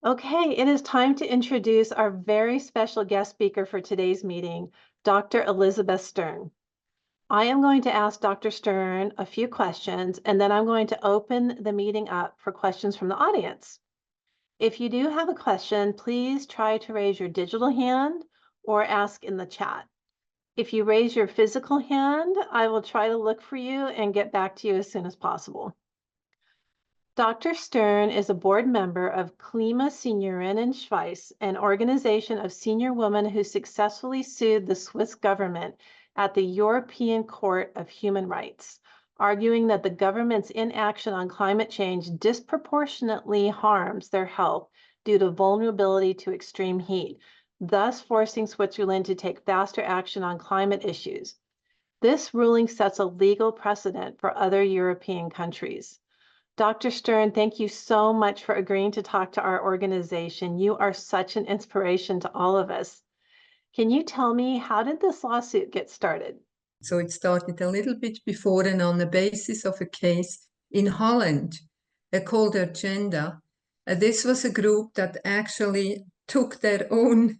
Okay, it is time to introduce our very special guest speaker for today's meeting, Dr. Elisabeth Stern. I am going to ask Dr. Stern a few questions, and then I'm going to open the meeting up for questions from the audience. If you do have a question, please try to raise your digital hand or ask in the chat. If you raise your physical hand, I will try to look for you and get back to you as soon as possible. Dr. Stern is a board member of KlimaSeniorinnen Switzerland, an organization of senior women who successfully sued the Swiss government at the European Court of Human Rights, arguing that the government's inaction on climate change disproportionately harms their health due to vulnerability to extreme heat, thus forcing Switzerland to take faster action on climate issues. This ruling sets a legal precedent for other European countries. Dr. Stern, thank you so much for agreeing to talk to our organization. You are such an inspiration to all of us. Can you tell me, how did this lawsuit get started? So it started a little bit before and on the basis of a case in Holland called Agenda. This was a group that actually took their own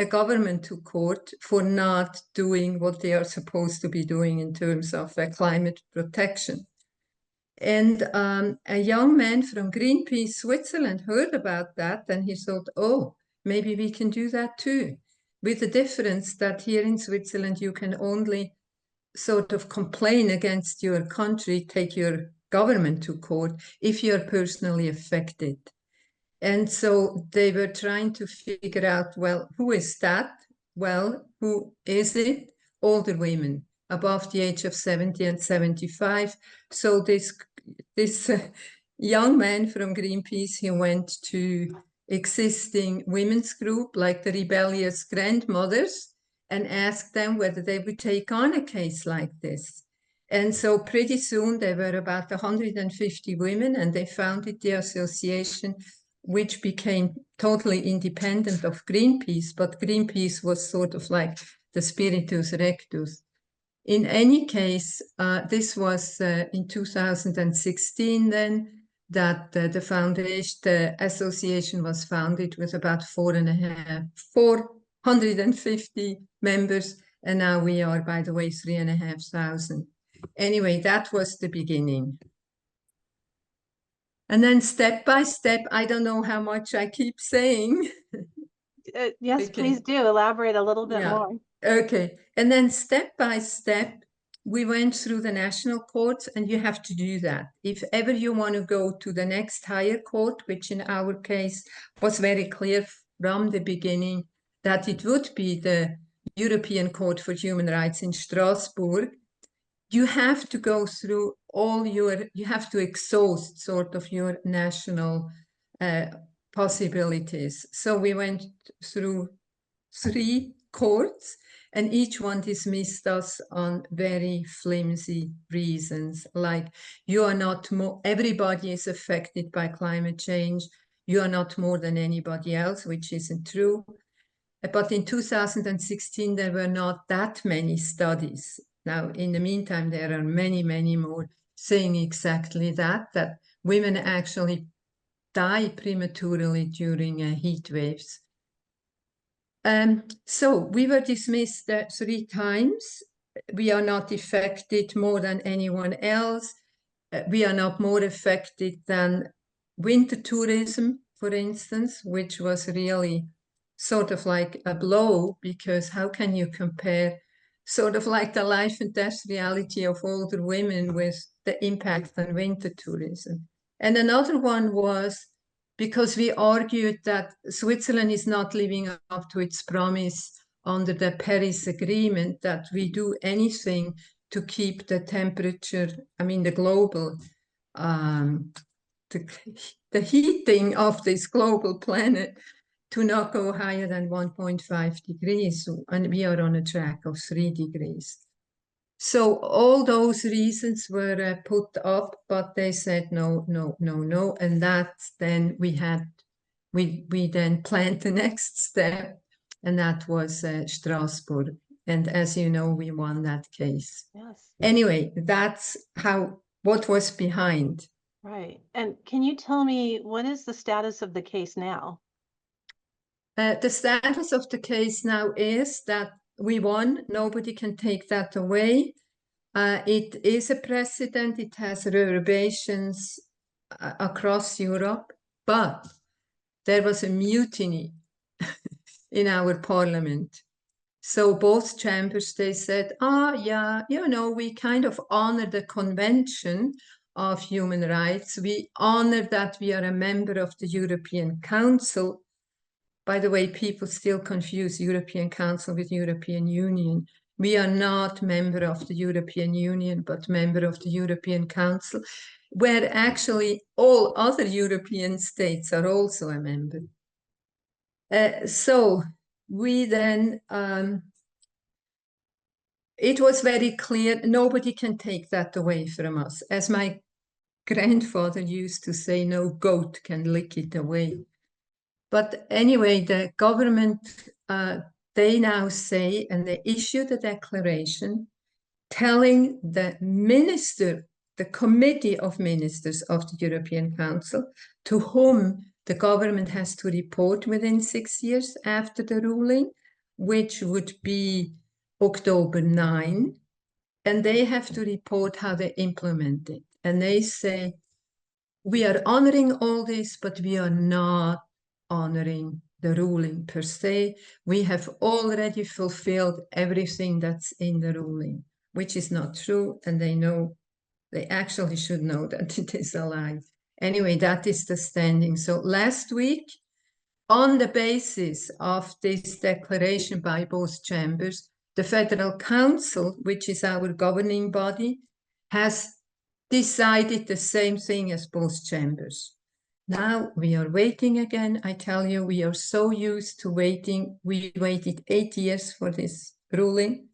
government to court for not doing what they are supposed to be doing in terms of climate protection. And a young man from Greenpeace Switzerland heard about that, and he thought, oh, maybe we can do that too. With the difference that here in Switzerland, you can only sort of complain against your country, take your government to court, if you're personally affected. And so they were trying to figure out, well, who is that? Well, who is it? Older women above the age of 70 and 75. So this young man from Greenpeace, he went to existing women's group like the rebellious grandmothers and asked them whether they would take on a case like this. And so pretty soon there were about 150 women, and they founded the association, which became totally independent of Greenpeace, but Greenpeace was sort of like the spiritus rectus. In any case, this was in 2016 then that the association was founded with about 450 members, and now we are, by the way, 3,500. Anyway, that was the beginning. And then step by step, I don't know how much I keep saying. Yes, okay. Please do elaborate a little bit more. Okay, and then step by step, we went through the national courts, and you have to do that. If ever you want to go to the next higher court, which in our case was very clear from the beginning that it would be the European Court for Human Rights in Strasbourg, you have to go through you have to exhaust sort of your national possibilities. So we went through 3 courts, and each one dismissed us on very flimsy reasons, like you are not more, everybody is affected by climate change, you are not more than anybody else, which isn't true. But in 2016, there were not that many studies. Now, in the meantime, there are many, many more saying exactly that women actually die prematurely during heat waves. So we were dismissed 3 times. We are not affected more than anyone else. We are not more affected than winter tourism, for instance, which was really sort of like a blow, because how can you compare sort of like the life and death reality of older women with the impact on winter tourism? And another one was because we argued that Switzerland is not living up to its promise under the Paris Agreement that we do anything to keep the temperature, I mean the global, the heating of this global planet to not go higher than 1.5 degrees, and we are on a track of 3 degrees. So all those reasons were put up, but they said no, no, no, no, and that's then we then planned the next step, and that was Strasbourg. And as you know, we won that case. Yes. Anyway, that's what was behind. Right. And can you tell me, what is the status of the case now? The status of the case now is that we won. Nobody can take that away. It is a precedent. It has reverberations across Europe, but there was a mutiny in our parliament. So both chambers, they said, yeah, we kind of honor the Convention of Human Rights. We honor that we are a member of the European Council. By the way, people still confuse European Council with European Union. We are not member of the European Union, but member of the European Council, where actually all other European states are also a member. So we then, it was very clear, nobody can take that away from us. As my grandfather used to say, no goat can lick it away. But anyway, the government, they now say, and they issued a declaration telling the minister, the committee of ministers of the European Council, to whom the government has to report within 6 years after the ruling, which would be October 9, and they have to report how they implement it. And they say, we are honoring all this, but we are not honoring the ruling per se. We have already fulfilled everything that's in the ruling, which is not true, and they know, they actually should know that it is a lie. Anyway, that is the standing. So last week, on the basis of this declaration by both chambers, the Federal Council, which is our governing body, has decided the same thing as both chambers. Now we are waiting again. I tell you, we are so used to waiting. We waited 8 years for this ruling.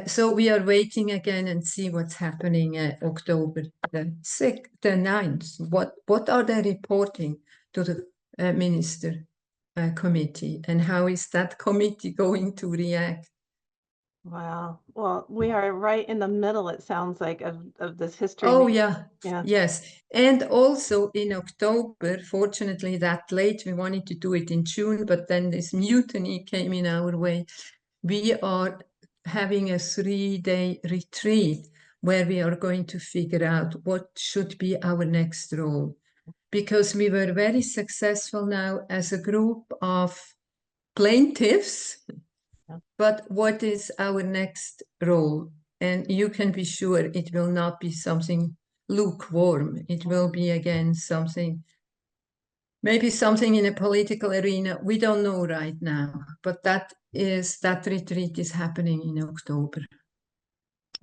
So we are waiting again and see what's happening October the 6th, the 9th. What are they reporting to the minister committee, and how is that committee going to react? Wow. Well, we are right in the middle, it sounds like, of this history. Oh, yeah. Yeah. Yes. And also in October, fortunately that late, we wanted to do it in June, but then this mutiny came in our way. We are having a 3-day retreat where we are going to figure out what should be our next role. Because we were very successful now as a group of plaintiffs, but what is our next role? And you can be sure it will not be something lukewarm. It will be again something, maybe something in a political arena. We don't know right now, but that retreat is happening in October.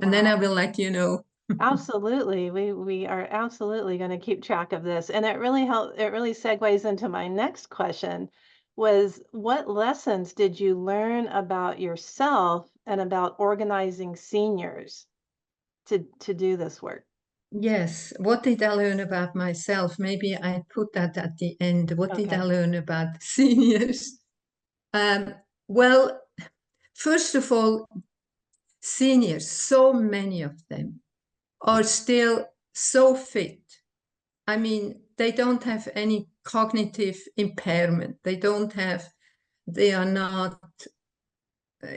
And then I will let you know. Absolutely. We are absolutely going to keep track of this. And it really segues into my next question, was what lessons did you learn about yourself and about organizing seniors to do this work? Yes. What did I learn about myself? Maybe I put that at the end. What did I learn about seniors? Well, first of all, seniors, so many of them are still so fit. I mean, they don't have any cognitive impairment. They are not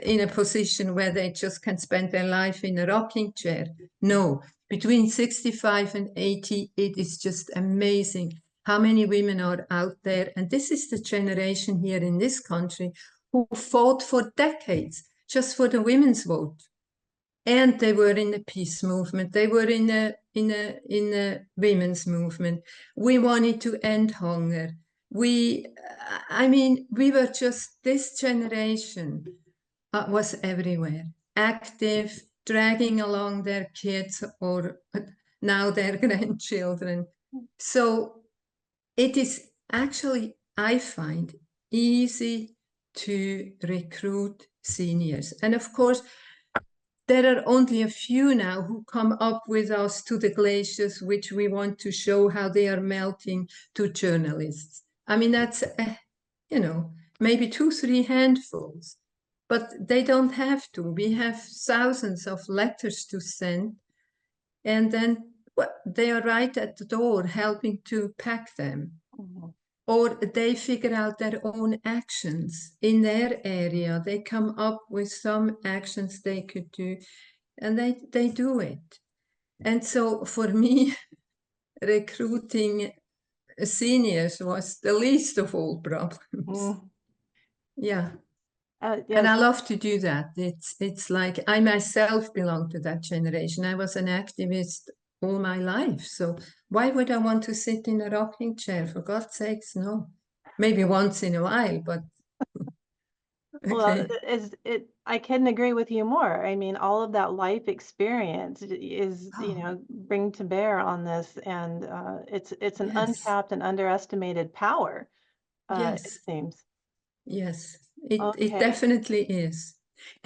in a position where they just can spend their life in a rocking chair. No, between 65 and 80, it is just amazing how many women are out there. And this is the generation here in this country who fought for decades just for the women's vote. And they were in the peace movement. They were in a women's movement. We wanted to end hunger. We were just, this generation was everywhere, active, dragging along their kids or now their grandchildren. So it is actually, I find, easy to recruit seniors. And of course, there are only a few now who come up with us to the glaciers, which we want to show how they are melting, to journalists. I mean, that's, maybe 2-3 handfuls, but they don't have to. We have thousands of letters to send, and then they are right at the door helping to pack them. Mm-hmm. or they figure out their own actions in their area. They come up with some actions they could do, and they do it. And so for me, recruiting seniors was the least of all problems. Yeah. And Yes. I love to do that. It's like I myself belong to that generation. I was an activist all my life. So why would I want to sit in a rocking chair? For God's sakes, no. Maybe once in a while, but Well, okay. I couldn't agree with you more. I mean, all of that life experience is, Oh, bring to bear on this, and it's an yes, untapped and underestimated power, it yes, seems. yes. It Okay, definitely is.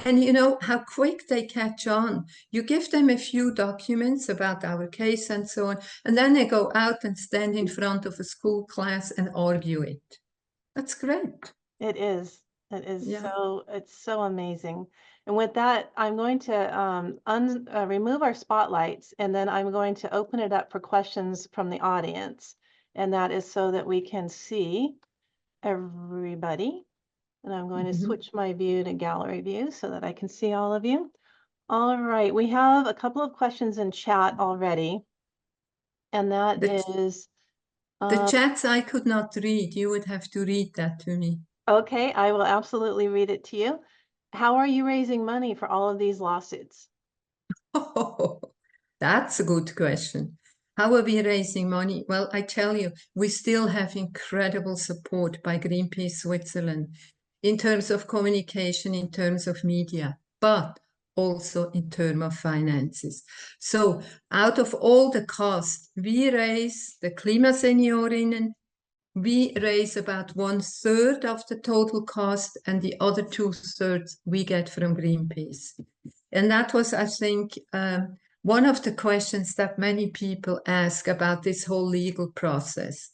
And you know how quick they catch on. You give them a few documents about our case and so on, and then they go out and stand in front of a school class and argue it. That's great. it is. It is Yeah. it's so amazing. And with that, I'm going to remove our spotlights, and then I'm going to open it up for questions from the audience. And that is so that we can see everybody. And I'm going to Mhm. switch my view to gallery view so that I can see all of you. All right, we have a couple of questions in chat already, and that The, is, the um, chats I could not read. You would have to read that to me. okay, I will absolutely read it to you. How are you raising money for all of these lawsuits? Oh, that's a good question. How are we raising money? Well, I tell you, we still have incredible support by Greenpeace Switzerland in terms of communication, in terms of media, but also in terms of finances. So out of all the costs, we raise the KlimaSeniorinnen, we raise about 1/3 of the total cost, and the other 2/3 we get from Greenpeace. And that was, I think, one of the questions that many people ask about this whole legal process.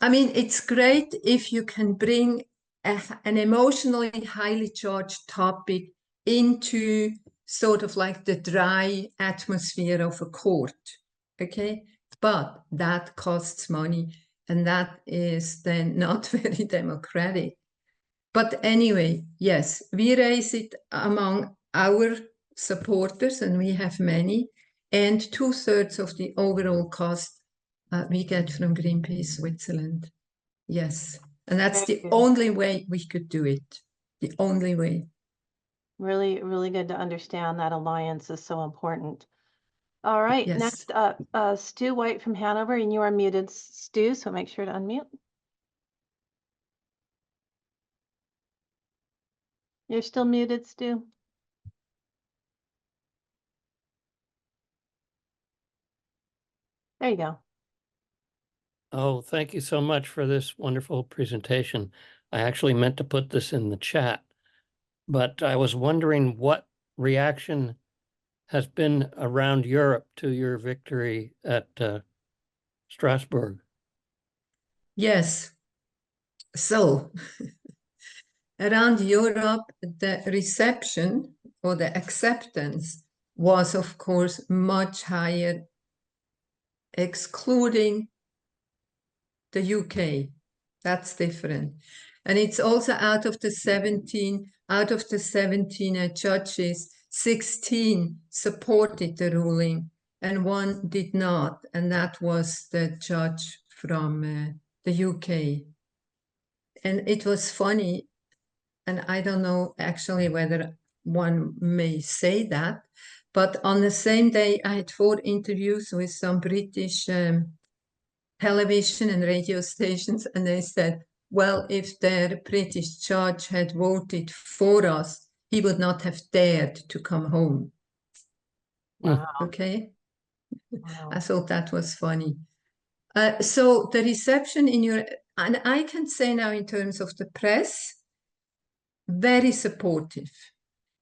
I mean, it's great if you can bring an emotionally highly charged topic into sort of like the dry atmosphere of a court, okay? But that costs money, and that is then not very democratic. But anyway, yes, we raise it among our supporters, and we have many, and 2/3 of the overall cost we get from Greenpeace Switzerland. Yes, and that's Very the good. only way we could do it. The only way. Really, really good to understand that alliance is so important. All right, Yes. next up, Stu White from Hanover, and you are muted, Stu, so make sure to unmute. You're still muted, Stu. There you go. Oh, thank you so much for this wonderful presentation. I actually meant to put this in the chat, but I was wondering what reaction has been around Europe to your victory at Strasbourg. Yes. So around Europe, the reception or the acceptance was, of course, much higher, excluding the UK. That's different. And it's also out of the 17 judges, 16 supported the ruling and one did not. And that was the judge from the UK. And it was funny, and I don't know actually whether one may say that, but on the same day I had 4 interviews with some British television and radio stations, and they said, well, if their British judge had voted for us, he would not have dared to come home. Wow. Okay. Wow. I thought that was funny. So the reception in Europe, and I can say now in terms of the press, very supportive.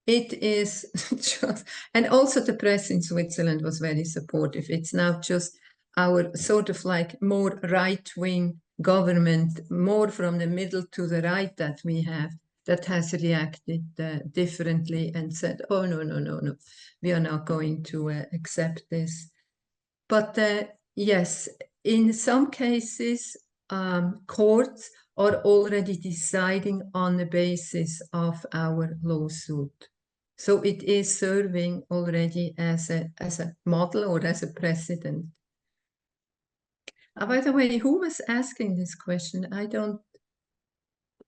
It is just, and also the press in Switzerland was very supportive. It's now just our sort of like more right-wing government, more from the middle to the right that we have, that has reacted differently and said, oh, no, no, no, no, we are not going to accept this. But yes, in some cases, courts are already deciding on the basis of our lawsuit. So it is serving already as a model or as a precedent. By the way, who was asking this question? I don't.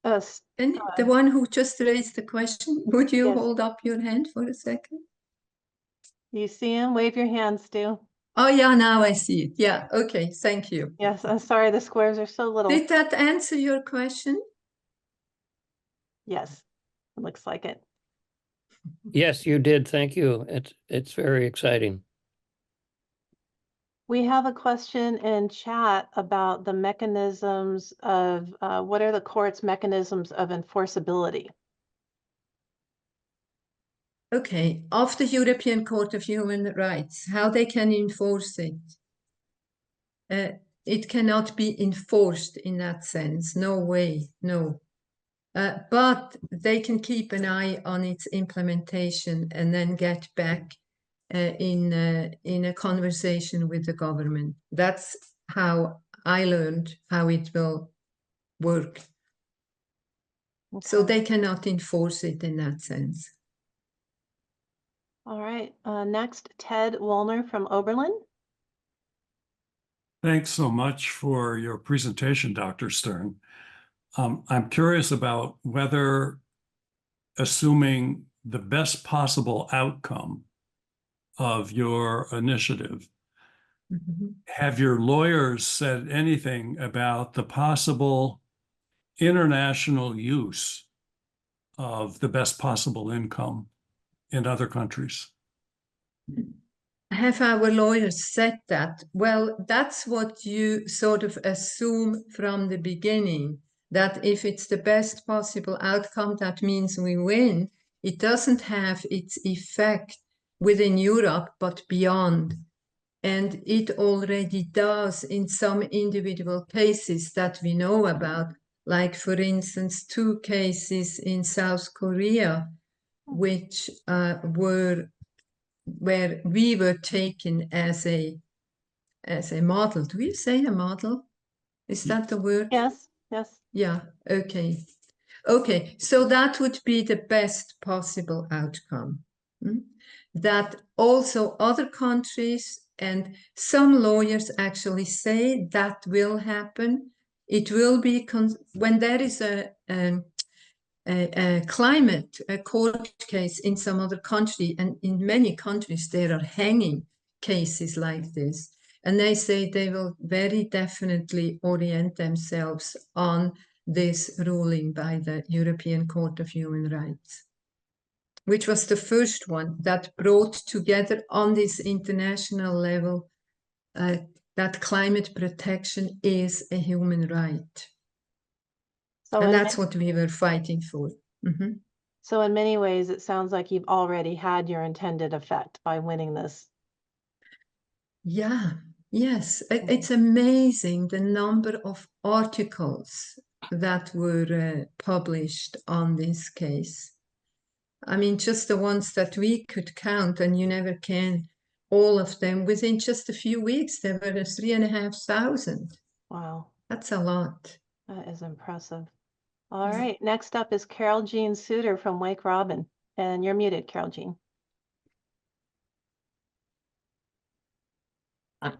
And the one who just raised the question, would you Yes. hold up your hand for a second? You see him? Wave your hand, Stu. Oh, yeah, now I see it. Yeah, okay, thank you. Yes, I'm sorry, the squares are so little. Did that answer your question? Yes, it looks like it. Yes, you did. Thank you. It's very exciting. We have a question in chat about the mechanisms of, what are the court's mechanisms of enforceability? Okay, of the European Court of Human Rights, how they can enforce it. It cannot be enforced in that sense, no way, no. But they can keep an eye on its implementation and then get back in a conversation with the government. That's how I learned how it will work. Okay. So they cannot enforce it in that sense. All right, next, Ted Wollner from Oberlin. Thanks so much for your presentation, Dr. Stern. I'm curious about whether, assuming the best possible outcome of your initiative, have your lawyers said anything about the possible international use of the best possible income in other countries? Have our lawyers said that? Well, that's what you sort of assume from the beginning, that if it's the best possible outcome, that means we win. It doesn't have its effect within Europe, but beyond. And it already does in some individual cases that we know about, like, for instance, 2 cases in South Korea, which where we were taken as a model. Do you say a model? Is that the word? Yes, yes. Yeah, okay. Okay, so that would be the best possible outcome. That also other countries and some lawyers actually say that will happen. It will be, when there is a climate court case in some other country, and in many countries there are hanging cases like this, and they say they will very definitely orient themselves on this ruling by the European Court of Human Rights, which was the first one that brought together on this international level that climate protection is a human right. So and that's what we were fighting for. So in many ways, it sounds like you've already had your intended effect by winning this. Yeah, yes. It's amazing the number of articles that were published on this case. I mean, just the ones that we could count, and you never can, all of them, within just a few weeks, there were 3,500. Wow. That's a lot. That is impressive. All right, next up is Carol Jean Suter from Wake Robin, and you're muted, Carol Jean.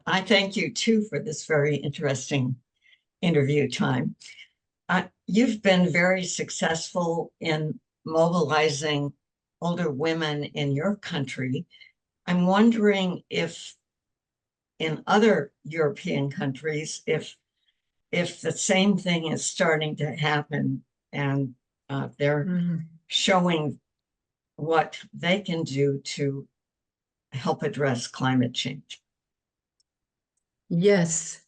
I thank you too for this very interesting interview time. You've been very successful in mobilizing older women in your country. I'm wondering if in other European countries, if the same thing is starting to happen and they're showing what they can do to help address climate change. Yes.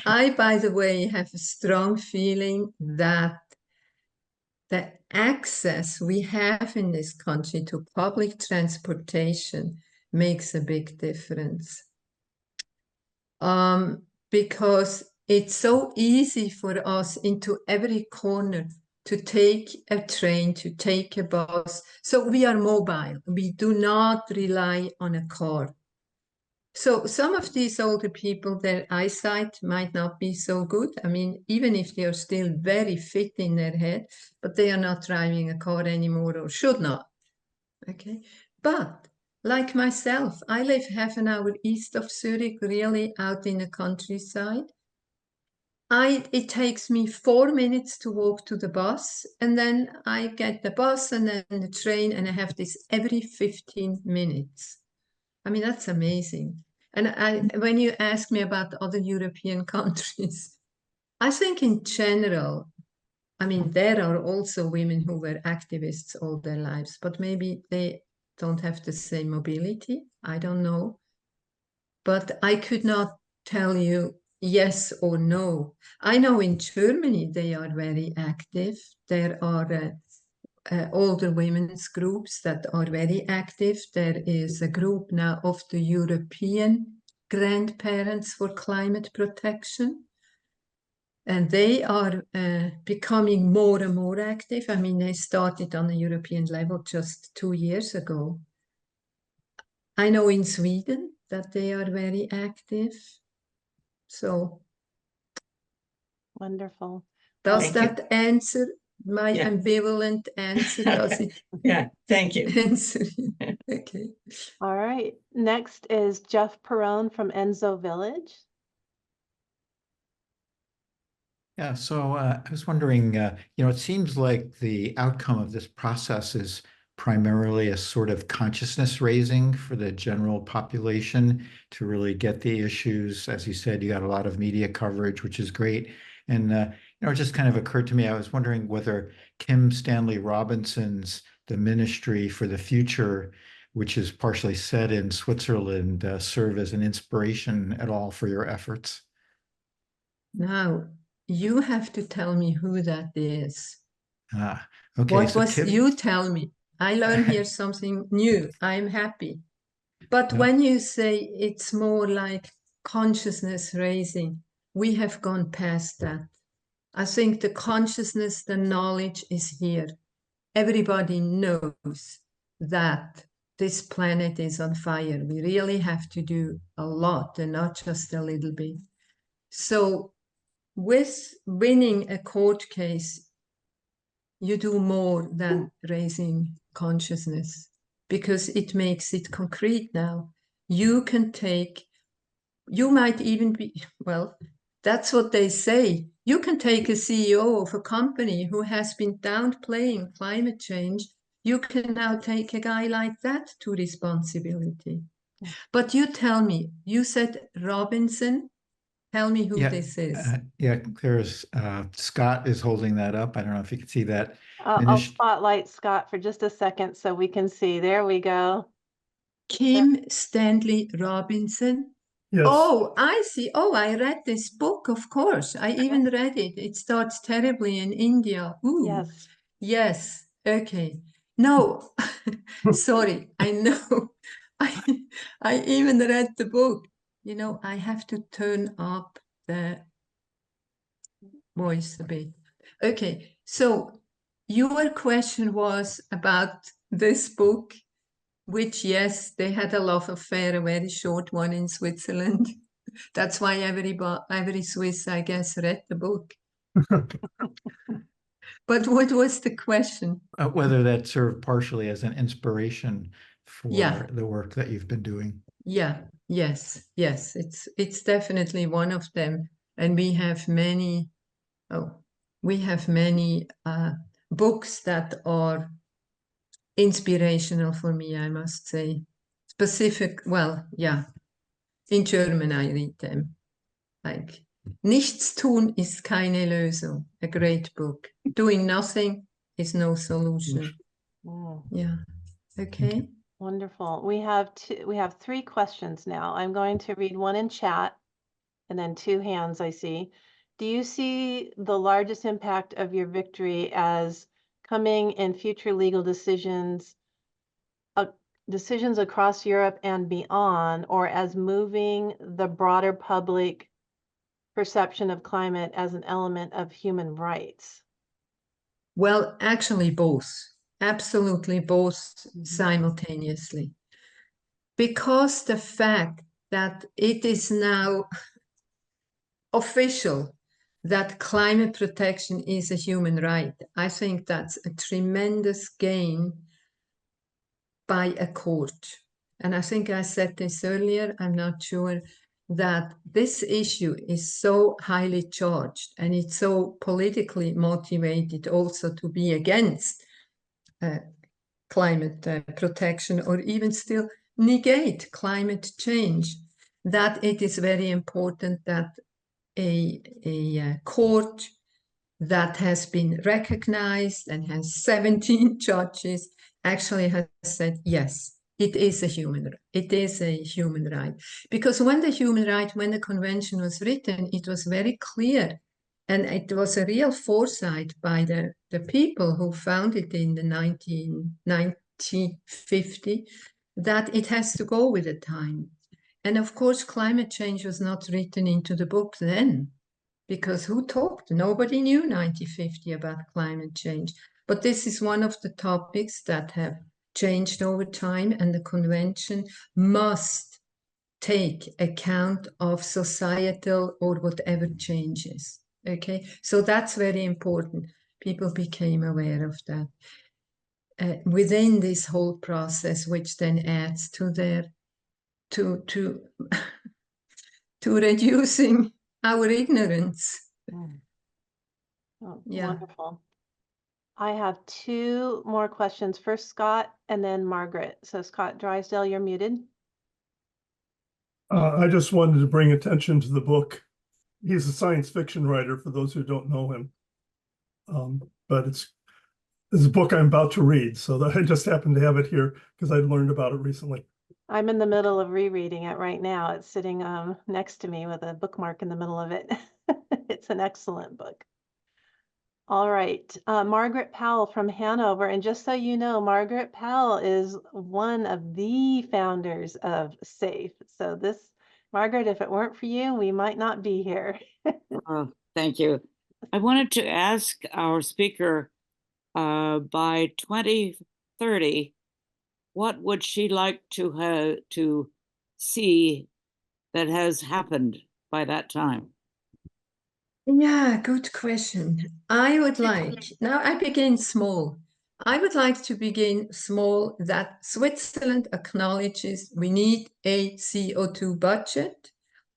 I, by the way, have a strong feeling that the access we have in this country to public transportation makes a big difference. Because it's so easy for us into every corner to take a train, to take a bus. So we are mobile. We do not rely on a car. So some of these older people, their eyesight might not be so good. I mean, even if they are still very fit in their head, but they are not driving a car anymore or should not. Okay. But like myself, I live half an hour east of Zurich, really out in the countryside. It takes me 4 minutes to walk to the bus, and then I get the bus and then the train, and I have this every 15 minutes. I mean, that's amazing. And when you ask me about other European countries, I think in general, I mean, there are also women who were activists all their lives, but maybe they don't have the same mobility. I don't know. But I could not tell you yes or no. I know in Germany they are very active. There are older women's groups that are very active. There is a group now of the European grandparents for climate protection. And they are becoming more and more active. I mean, they started on a European level just 2 years ago. I know in Sweden that they are very active. So Wonderful. does Thank you. that answer my Yeah. ambivalent answer? Does it Yeah, thank you. answer? Okay. All right. Next is Jeff Perrone from Enzo Village. Yeah, so I was wondering, it seems like the outcome of this process is primarily a sort of consciousness raising for the general population to really get the issues. As you said, you got a lot of media coverage, which is great. And, it just kind of occurred to me, I was wondering whether Kim Stanley Robinson's The Ministry for the Future, which is partially set in Switzerland, serve as an inspiration at all for your efforts. Now, you have to tell me who that is. Okay, What so was, Kim, you tell me. I learn here something new. I'm happy. But Yeah. when you say it's more like consciousness raising, we have gone past that. I think the consciousness, the knowledge is here. Everybody knows that this planet is on fire. We really have to do a lot and not just a little bit. So with winning a court case, you do more than raising consciousness because it makes it concrete now. You can take, you might even be, well, that's what they say. You can take a CEO of a company who has been downplaying climate change. You can now take a guy like that to responsibility. But you tell me, you said Robinson. Tell me who this is. Yeah, there's Scott is holding that up. I don't know if you can see that. I'll spotlight Scott for just a second so we can see. There we go. Kim Stanley Robinson. Yes. Oh, I see. Oh, I read this book, of course. I even read it. It starts terribly in India. Ooh. Yes. Yes. Okay. No, sorry. I know. I even read the book. You know, I have to turn up the voice a bit. Okay. So your question was about this book, which, yes, they had a love affair, a very short one in Switzerland. That's why every Swiss, I guess, read the book. But what was the question? Whether that served partially as an inspiration for Yeah. the work that you've been doing. Yeah, yes. It's definitely one of them. And we have many books that are inspirational for me, I must say. In German I read them. Like, Nichts tun ist keine Lösung, a great book. Doing nothing is no solution. Yeah, okay. Wonderful. We have 3 questions now. I'm going to read one in chat and then 2 hands I see. Do you see the largest impact of your victory as coming in future legal decisions across Europe and beyond, or as moving the broader public perception of climate as an element of human rights? Well, actually both, absolutely both simultaneously. Because the fact that it is now official that climate protection is a human right. I think that's a tremendous gain by a court. And I think I said this earlier, I'm not sure, that this issue is so highly charged and it's so politically motivated also to be against climate protection, or even still negate climate change, that it is very important that a court that has been recognized and has 17 judges actually has said, yes, it is a human right. Because when the convention was written, it was very clear, and it was a real foresight by the people who founded it in the 1950, that it has to go with the time. And of course, climate change was not written into the book then, because who talked? Nobody knew 1950 about climate change. But this is one of the topics that have changed over time, and the convention must take account of societal or whatever changes. Okay, so that's very important. People became aware of that within this whole process, which then adds to their to reducing our ignorance. Oh, Yeah. wonderful. I have two more questions. First, Scott, and then Margaret. So Scott Drysdale, you're muted. I just wanted to bring attention to the book. He's a science fiction writer, for those who don't know him. But it's a book I'm about to read, so that I just happened to have it here because I learned about it recently. I'm in the middle of rereading it right now. It's sitting next to me with a bookmark in the middle of it. It's an excellent book. All right, Margaret Powell from Hanover. And just so you know, Margaret Powell is one of the founders of SAFE. So this, Margaret, if it weren't for you, we might not be here. Oh, thank you. I wanted to ask our speaker, by 2030, what would she like to see that has happened by that time? Yeah, good question. I would like, now I begin small. I would like to begin small, that Switzerland acknowledges we need a CO2 budget,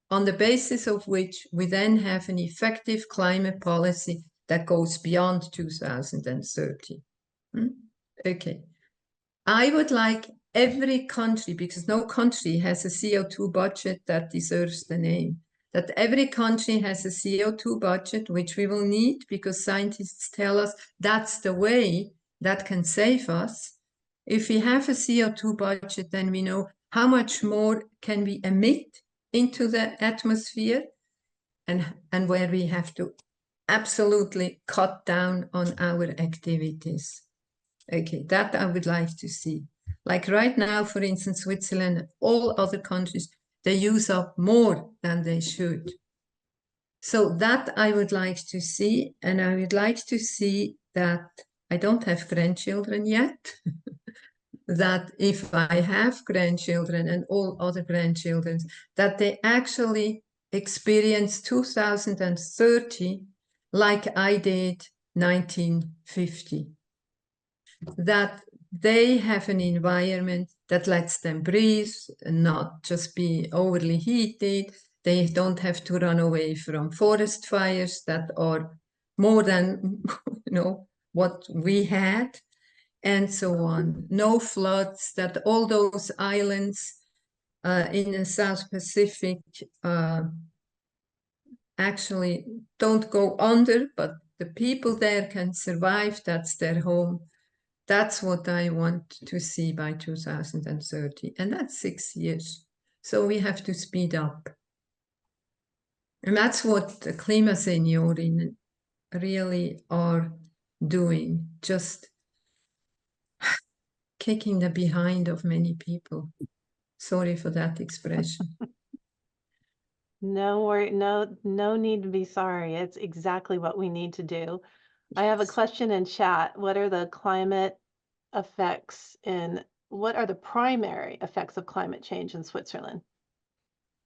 on the basis of which we then have an effective climate policy that goes beyond 2030. Okay. I would like every country, because no country has a CO2 budget that deserves the name, that every country has a CO2 budget, which we will need because scientists tell us that's the way that can save us. If we have a CO2 budget, then we know how much more can we emit into the atmosphere, and where we have to absolutely cut down on our activities. Okay, that I would like to see. Like right now, for instance, Switzerland and all other countries, they use up more than they should. So that I would like to see, and I would like to see that, I don't have grandchildren yet, that if I have grandchildren and all other grandchildren, that they actually experience 2030 like I did 1950. That they have an environment that lets them breathe and not just be overly heated. They don't have to run away from forest fires that are more than what we had, and so on. No floods, that all those islands in the South Pacific actually don't go under, but the people there can survive. That's their home. That's what I want to see by 2030. And that's 6 years. So we have to speed up. And that's what the KlimaSeniorinnen really are doing, just kicking the behind of many people. Sorry for that expression. No worry, no need to be sorry. It's exactly what we need to do. I have a question in chat. What are the climate effects what are the primary effects of climate change in Switzerland?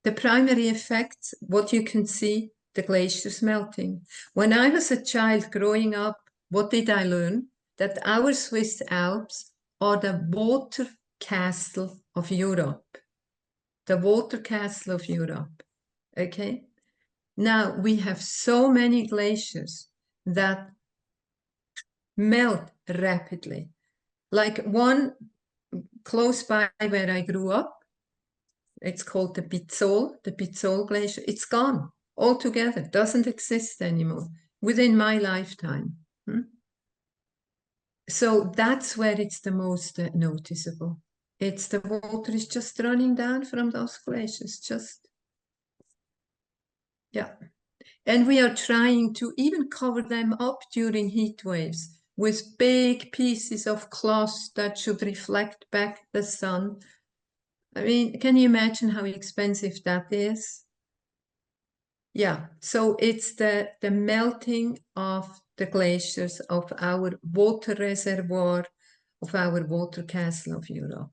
The primary effects, what you can see, the glaciers melting. When I was a child growing up, what did I learn? That our Swiss Alps are the water castle of Europe. The water castle of Europe. Okay? Now we have so many glaciers that melt rapidly. Like one close by where I grew up, it's called the Pizzol Glacier. It's gone altogether, doesn't exist anymore within my lifetime. So that's where it's the most noticeable. It's the water is just running down from those glaciers, just, yeah. And we are trying to even cover them up during heat waves with big pieces of cloth that should reflect back the sun. I mean, can you imagine how expensive that is? Yeah, so it's the melting of the glaciers of our water reservoir, of our water castle of Europe.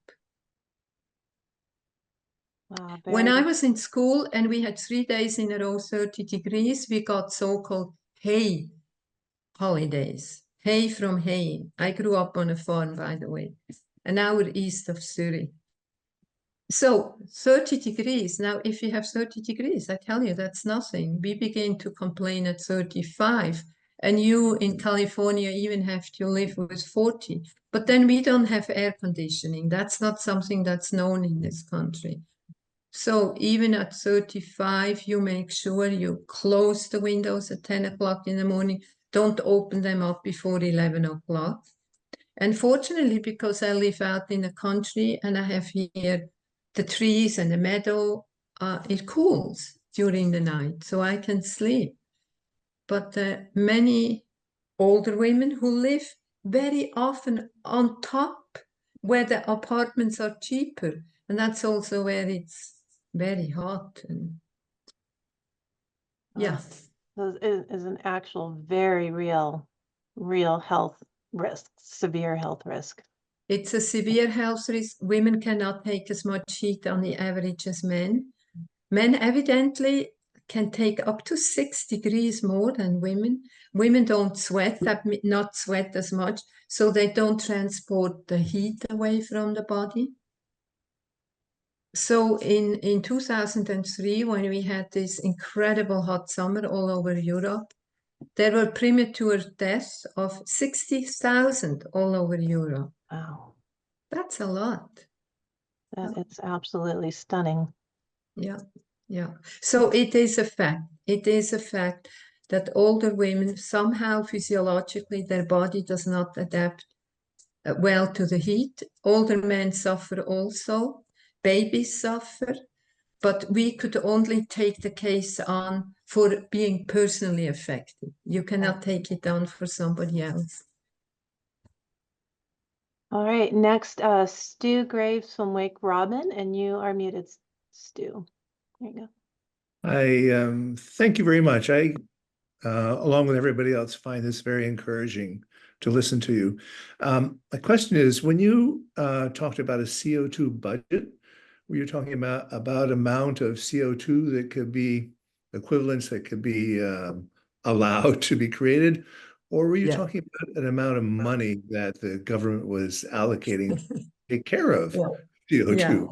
Wow, When I very, was in school and we had 3 days in a row 30 degrees, we got so-called hay holidays. Hay from haying. I grew up on a farm, by the way, an hour east of Zurich. So 30 degrees. Now, if you have 30 degrees, I tell you, that's nothing. We begin to complain at 35. And you in California even have to live with 40. But then we don't have air conditioning. That's not something that's known in this country. So even at 35, you make sure you close the windows at 10 o'clock in the morning. Don't open them up before 11 o'clock. And fortunately, because I live out in the country and I have here the trees and the meadow, it cools during the night, so I can sleep. But many older women who live very often on top, where the apartments are cheaper, and that's also where it's very hot. And yeah. So it is an actual very real health risk, severe health risk. It's a severe health risk. Women cannot take as much heat on the average as men. Men evidently can take up to 6 degrees more than women. Women don't sweat, not sweat as much, so they don't transport the heat away from the body. So in 2003, when we had this incredible hot summer all over Europe, there were premature deaths of 60,000 all over Europe. Wow, That's a lot. it's absolutely stunning. Yeah, yeah. So it is a fact. It is a fact that older women, somehow physiologically, their body does not adapt well to the heat. Older men suffer also. Babies suffer. But we could only take the case on for being personally affected. You cannot take it on for somebody else. All right, next, Stu Graves from Wake Robin, and you are muted, Stu. There you go. I thank you very much. I, along with everybody else, find this very encouraging to listen to you. My question is, when you talked about a CO2 budget, were you talking about amount of CO2 that could be equivalents that could be allowed to be created? Or were you talking about an amount of money that the government was allocating to take care of CO2? Yeah.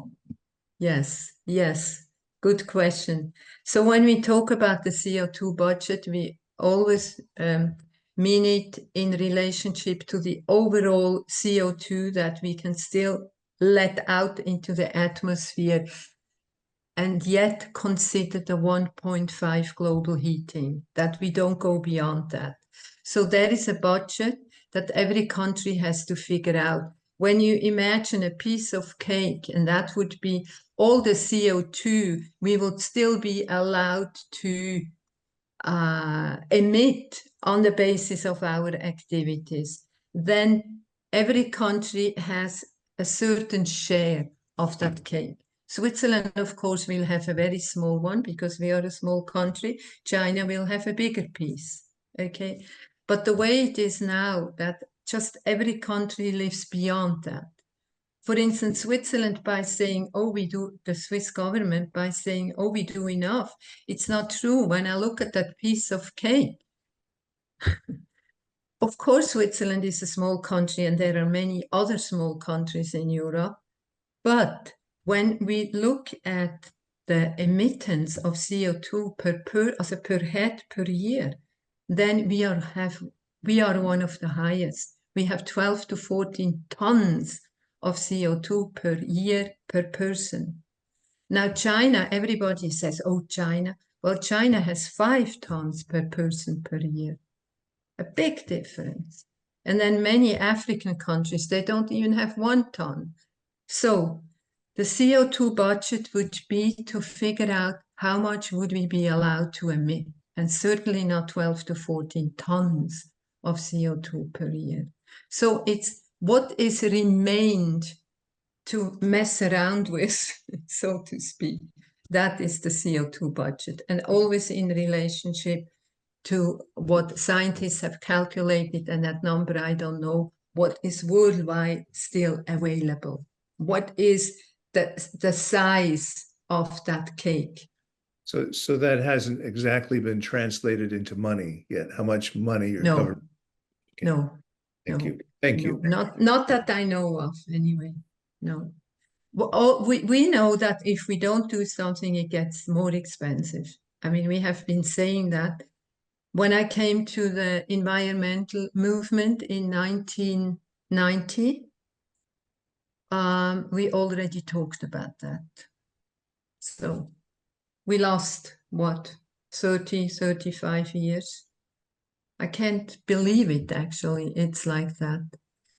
Yes, yes. Good question. So when we talk about the CO2 budget, we always mean it in relationship to the overall CO2 that we can still let out into the atmosphere and yet consider the 1.5 global heating, that we don't go beyond that. So there is a budget that every country has to figure out. When you imagine a piece of cake, and that would be all the CO2 we would still be allowed to emit on the basis of our activities, then every country has a certain share of that cake. Switzerland, of course, will have a very small one because we are a small country. China will have a bigger piece, okay? But the way it is now, that just every country lives beyond that. for instance, Switzerland by saying, oh, we do, the Swiss government by saying, oh, we do enough. It's not true. When I look at that piece of cake, of course, Switzerland is a small country and there are many other small countries in Europe. But when we look at the emittance of CO2 per head per year, then we are one of the highest. We have 12 to 14 tons of CO2 per year per person. Now China, everybody says, oh, China. Well, China has 5 tons per person per year. A big difference. And then many African countries, they don't even have 1 ton. So the CO2 budget would be to figure out how much would we be allowed to emit, and certainly not 12 to 14 tons of CO2 per year. So it's what is remained to mess around with, so to speak. That is the CO2 budget, and always in relationship to what scientists have calculated, and that number I don't know, what is worldwide still available. What is the size of that cake? So that hasn't exactly been translated into money yet. How much money you're No, covered? no. Thank no, you. Thank no, you. Not that I know of, anyway. No. Well, we know that if we don't do something, it gets more expensive. I mean, we have been saying that. When I came to the environmental movement in 1990, we already talked about that. So we lost, what, 30, 35 years? I can't believe it, actually. It's like that.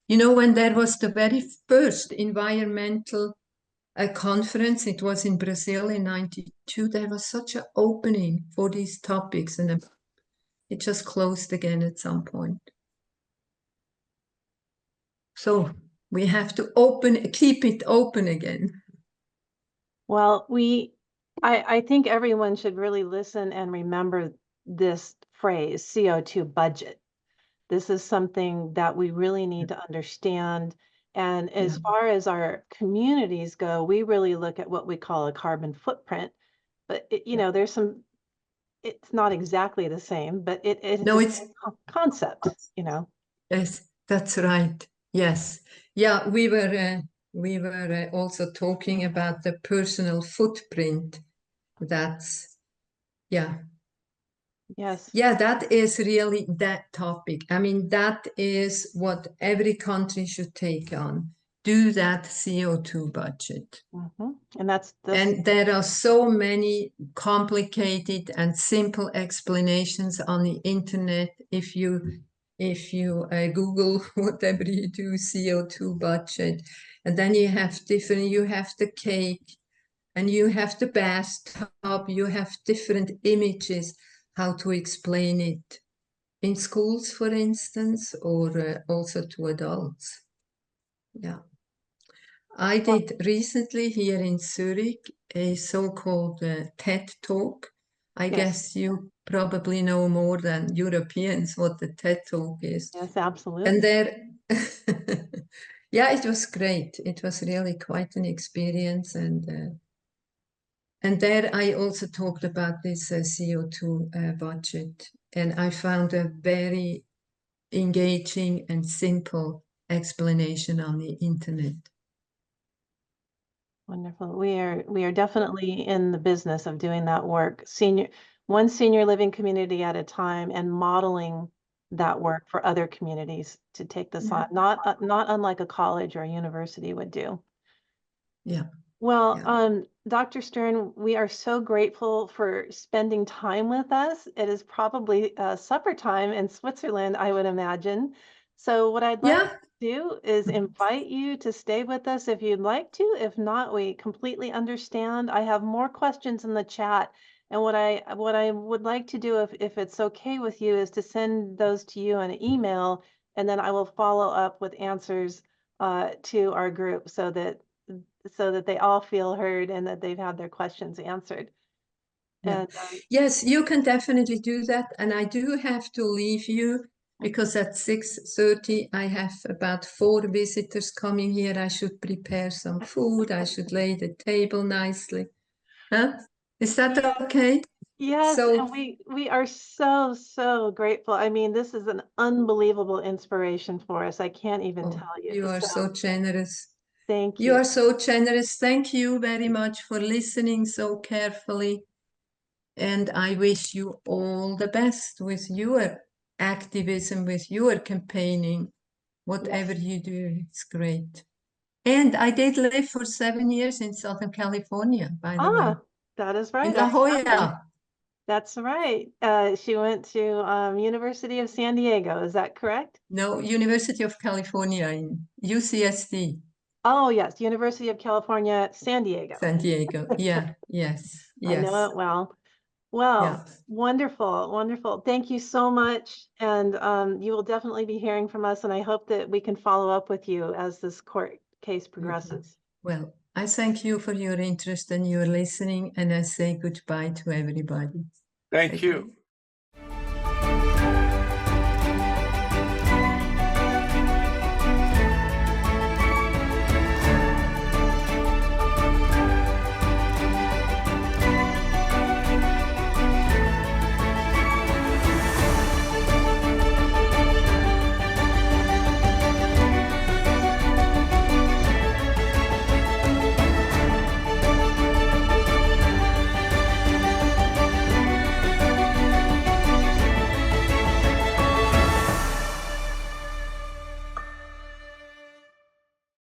You know, when there was the very first environmental conference, it was in Brazil in 92, there was such an opening for these topics, and it just closed again at some point. So we have to keep it open again. Well, I think everyone should really listen and remember this phrase, CO2 budget. This is something that we really need to understand. And as far as our communities go, we really look at what we call a carbon footprint. But there's some, it's not exactly the same, but it's No, the it's same concept, Yes, that's right. Yes. Yeah, we were also talking about the personal footprint. That's, yeah. Yes. Yeah, that is really that topic. I mean, that is what every country should take on. Do that CO2 budget. Mm-hmm. And and there are so many complicated and simple explanations on the internet. If you Google whatever you do, CO2 budget, and then you have the cake, and you have the bathtub, you have different images, how to explain it in schools, for instance, or also to adults. Yeah. I did recently here in Zurich a so-called TED Talk. I guess you probably know more than Europeans what the TED Talk is. Yes, absolutely. And there, yeah, it was great. It was really quite an experience. And there I also talked about this CO2 budget. And I found a very engaging and simple explanation on the internet. Wonderful. We are definitely in the business of doing that work, one senior living community at a time, and modeling that work for other communities to take this on, not unlike a college or a university would do. Yeah. Well, Dr. Stern, we are so grateful for spending time with us. It is probably supper time in Switzerland, I would imagine. So what I'd like to do is invite you to stay with us if you'd like to. If not, we completely understand. I have more questions in the chat. And what I would like to do, if it's okay with you, is to send those to you in an email, and then I will follow up with answers to our group so that they all feel heard and that they've had their questions answered. Yeah. And yes, you can definitely do that. And I do have to leave you. because at 6:30 I have about 4 visitors coming here. I should prepare some food. I should lay the table nicely. Huh? Is that Yeah. okay? Yes, So- and we are so grateful. I mean, this is an unbelievable inspiration for us. I can't even Oh, tell you. you are so generous. Thank You you. are so generous. Thank you very much for listening so carefully. And I wish you all the best with your activism, with your campaigning. Whatever Yes. you do, it's great. And I did live for 7 years in Southern California, by the way. That is right. In La I remember. Jolla. That's right. She went to University of San Diego. Is that correct? No, University of California in UCSD. Oh, yes. University of California, San Diego. San Diego. Yeah, yes, I know yes. it well. Well, Yeah. wonderful, wonderful. Thank you so much. And you will definitely be hearing from us. And I hope that we can follow up with you as this court case progresses. Well, I thank you for your interest and your listening, and I say goodbye to everybody. Thank you.